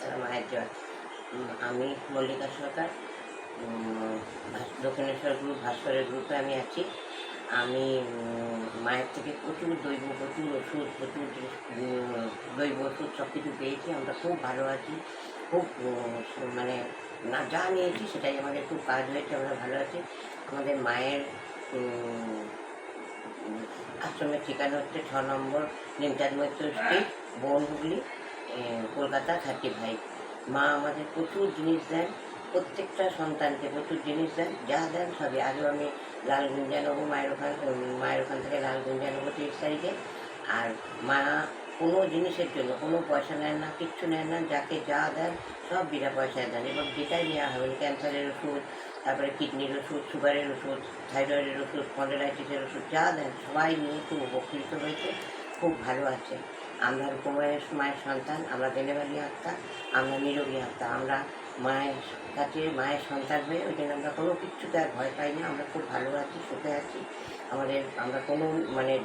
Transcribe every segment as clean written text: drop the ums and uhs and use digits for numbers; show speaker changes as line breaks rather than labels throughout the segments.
তারা মায়ের জয়। আমি মল্লিকা সরকার, দক্ষিণেশ্বর গ্রুপ ভাস্করের গ্রুপে আমি আছি। আমি মায়ের থেকে প্রচুর দৈব, প্রচুর ওষুধ, প্রচুর দৈব ওষুধ সব কিছু পেয়েছি। আমরা খুব ভালো আছি, খুব মানে না যা নিয়েছি সেটাই আমাদের খুব কাজ হয়েছে, আমরা ভালো আছি। আমাদের মায়ের আশ্রমের ঠিকানা হচ্ছে 6 নম্বর নিমচাঁদ মৈত্র স্ট্রিট, বন হুগলি, কলকাতা 35। মা আমাদের প্রচুর জিনিস দেন, প্রত্যেকটা সন্তানকে প্রচুর জিনিস দেন, যা দেন সবই। আজও আমি লাল গুঞ্জা নেবো মায়ের ওখান থেকে লাল গুঞ্জা নেবো 30 তারিখে। আর মা কোনো জিনিসের জন্য কোনো পয়সা নেন না, কিচ্ছু নেন না, যাকে যা দেন সব বিনা পয়সায় দেন। এবং যেটাই নেওয়া হবে, ক্যান্সারের ওষুধ, তারপরে কিডনির ওষুধ, সুগারের ওষুধ, থাইরয়েডের ওষুধ, স্পন্ডেলাইটিসের ওষুধ, যা দেন সবাই নিয়ে খুব উপকৃত হয়েছে, খুব ভালো আছে। আমরা রূপমায়ের মায়ের সন্তান, আমরা ডেলিভারি আত্মা, আমরা নিরোগী আত্মা। আমরা মায়ের কাছে মায়ের সন্তান হয়ে ওই জন্য আমরা কোনো কিছুতে আর ভয় পাই না। আমরা খুব ভালো আছি, সুখে আছি। আমরা কোনো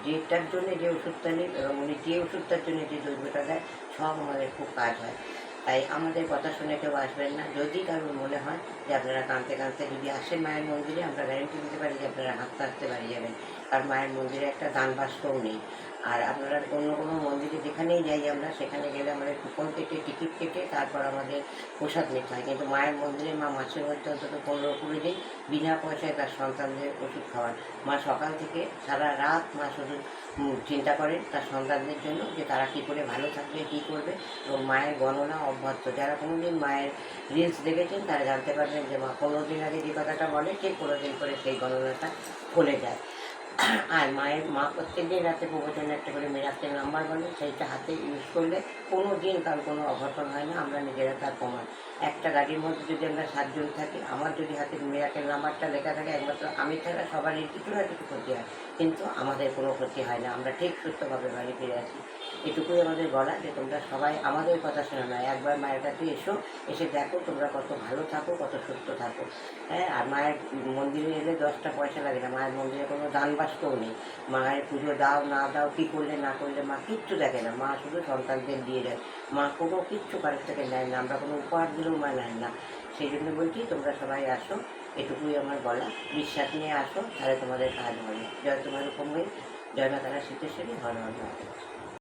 যেটার জন্যে যে ওষুধটা নিই এবং উনি যে ওষুধটার জন্য যে দ্রব্যটা দেয় সব আমাদের খুব কাজ হয়। তাই আমাদের কথা শুনে কেউ আসবেন না। যদি কারোর মনে হয় যে আপনারা কাঁদতে কাঁদতে যদি আসেন মায়ের মন্দিরে, আমরা গ্যারেন্টি দিতে পারি যে আপনারা হাঁটতে হাঁটতে বাড়ি যাবেন। কারণ মায়ের মন্দিরে একটা দান বাস্কও নেই। আর আপনারা অন্য কোনো মন্দিরে যেখানেই যাই আমরা, সেখানে গেলে আমাদের কুপন কেটে, টিকিট কেটে তারপর আমাদের প্রসাদ নিতে হয়। কিন্তু মায়ের মন্দিরে মা মাসের মধ্যে অন্তত 15-20 দিন বিনা পয়সায় তার সন্তানদের ওষুধ খাওয়ান। মা সকাল থেকে সারা রাত মা শুধু চিন্তা করেন তার সন্তানদের জন্য, যে তারা কী করে ভালো থাকবে, কী করবে। এবং মায়ের গণনা অব্যাহত। যারা কোনো দিন মায়ের রিলস দেখেছেন তারা জানতে পারবেন যে মা 15 দিন আগে যে কথাটা বলে ঠিক 15 দিন পরে সেই গণনাটা চলে যায়। আর মা প্রত্যেকদিন রাতে প্রবচনে একটা করে মিরাক্কেল নাম্বার বলে, সেইটা হাতে ইউজ করলে কোনো দিন কারো কোনো অঘটন হয় না। আমরা নিজেরা তার প্রমাণ। একটা গাড়ির মধ্যে যদি আমরা 7 জন থাকি, আমার যদি হাতে মিরাক্কেল নাম্বারটা লেখা থাকে, একমাত্র আমি ছাড়া সবারই কিছু না কিছু ক্ষতি হয়, কিন্তু আমাদের কোনো ক্ষতি হয় না। আমরা ঠিক সুস্থভাবে বাড়ি ফিরে আসি। এটুকুই আমাদের বলা, যে তোমরা সবাই আমাদের কথা শোনো না, একবার মায়ের কাছে এসো, এসে দেখো তোমরা কত ভালো থাকো, কত সুস্থ থাকো। হ্যাঁ, আর মায়ের মন্দিরে এলে 10টা পয়সা লাগে না। মায়ের মন্দিরে কোনো দান বাস্কও নেই। মায়ের পুজো দাও না দাও, কী করলে না করলে মা কিচ্ছু দেখে না। মা শুধু সন্তানদের দিয়ে যায়। মা কোনো কিচ্ছু কারোর থেকে নেয় না, আমরা কোনো উপহার দিলেও মা নেন না। সেই জন্য বলছি তোমরা সবাই আসো, এটুকুই আমার বলা। বিশ্বাস নিয়ে আসো, তাহলে তোমাদের কাজ হবে। জয় তোমার উপময়, জয় মা তারা সিদ্ধেশ্বরী, হর হর মহাদেব।